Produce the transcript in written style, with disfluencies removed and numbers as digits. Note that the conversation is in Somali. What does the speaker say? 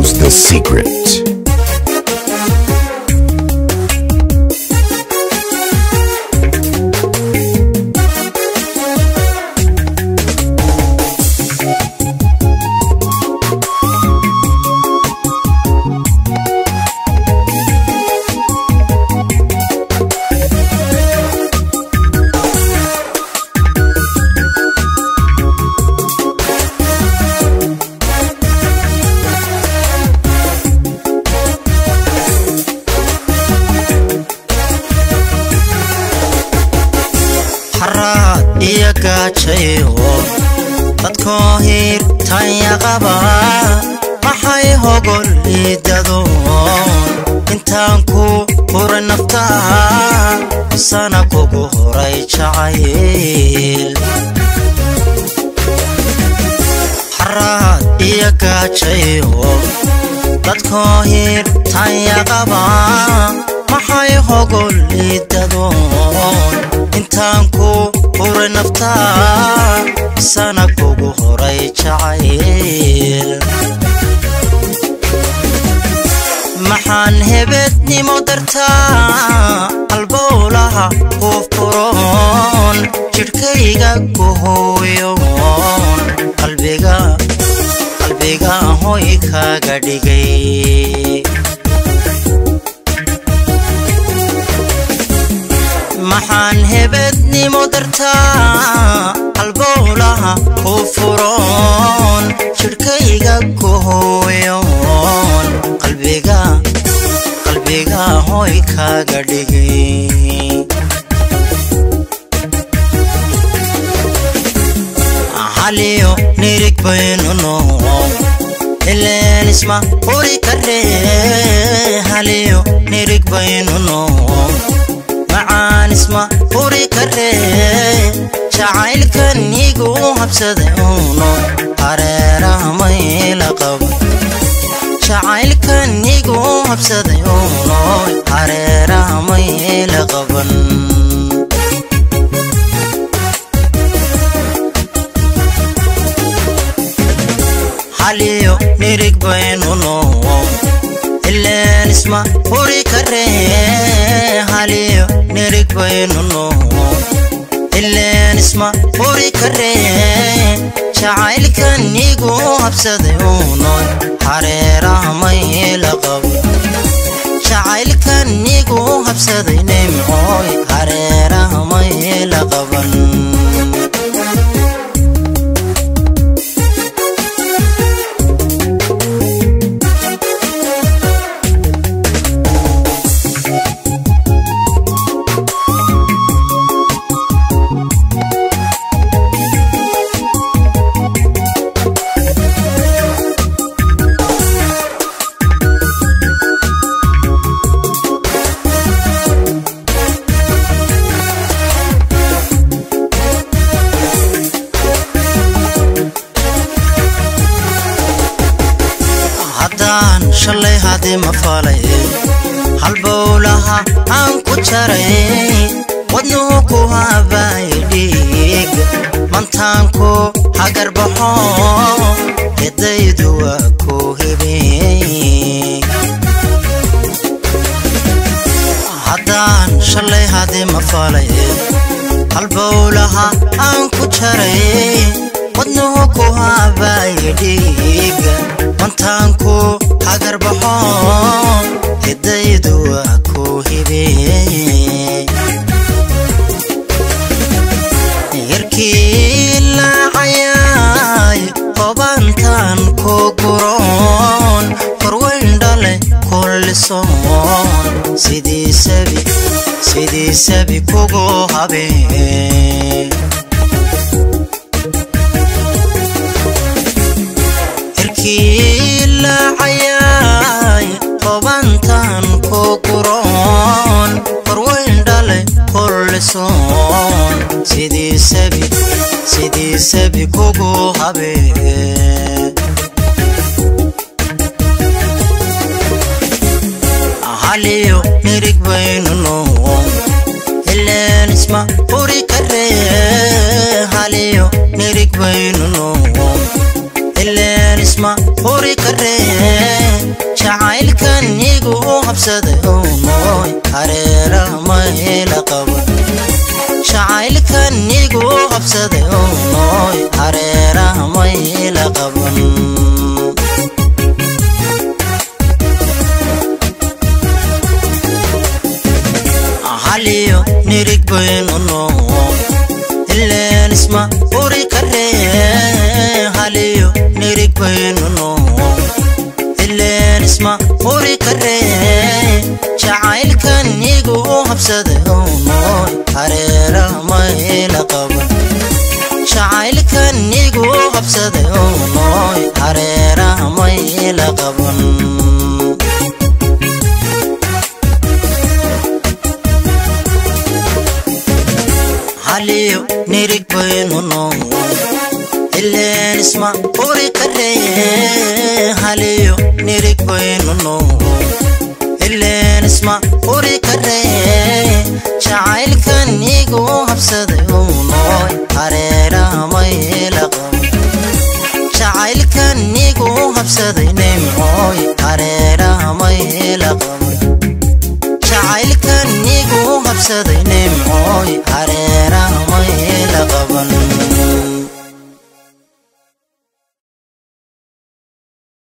knows the secret. Iyagachayo dadko hir tanya qaba maxay hogol idado intaan ku hore nafta sana kugu horay jacayl harad iyagachayo dadko hir tanya qaba maxay hogol idado intaan ku hore nafta sana kugu horay jacayl maxaan hebednimo dartaa albowlaha ku furoon jidhkayga ku hooyoon qalbiga hoy kaga dhigay maxaan hebednimo dartaa albowlaha ku furoon jidhkayga ku hooyoon qalbiga hoy kaga dhigay haliyo nirig baynuno ileen isma huri kare haliyo nirig baynuno معان اسمه هوري كره شعيل كان يجو هبسد أونو حريرة ما يلقب شعيل كان يجو هبسد أونو حريرة ما يلقب حاليو نيرك بينونو إلا نسمع هوري كره حاليو نيرك بينونو إلا نسمع هوري كره شعيل كان يجو هبسد أونو حريرة ما يلقب شعيل كان يجو هبسد نمعوي حريرة ما يلقب شلي هادي مفالي halbowlaha aan ku jaray wadnuhu habaydhiig mantaanku hagar baxo hedaydu waa ku hibey haddaan shalay hadii ma falay halbowlaha aan ku jaray wadnuhu habaydhiig mantaanku hagar baxo hedaydu waa ku hibey yarkii la cayay qobantan ku guroon korweyn dhale kullisoon sidii sabi kugu habeen yarkii la cayay qobantan ku guroon korweyn dhale kullisoon sidii sabi kugu habeen haliyo nirig baynuno ileen isma huri kare haliyo nirig baynuno ileen isma huri kare jacaylkan igu habsaday nooy hareeraha ma ila qaban jacaylkan igu habsaday nooy hareeraha ma ila qaban haliyo nirig baynu nooy ileen isma uri karee haliyo nirig baynu nooy ileen isma uri karee jacaylkan igu habsaday nooy hareeraha ma ila qaban jacaylkan igu habsaday nooy hareeraha ma ila qaban haliyo nirig baynu nooy ileen isma uri karee haliyo nirig baynu nooy ileen isma uri karee jacaylkan igu habsaday nooy hareeraha ma ila qaban jacaylkan igu habsaday nimcooy hareeraha ma ila qaban jacaylkan igu habsaday nimcooy hareeraha ma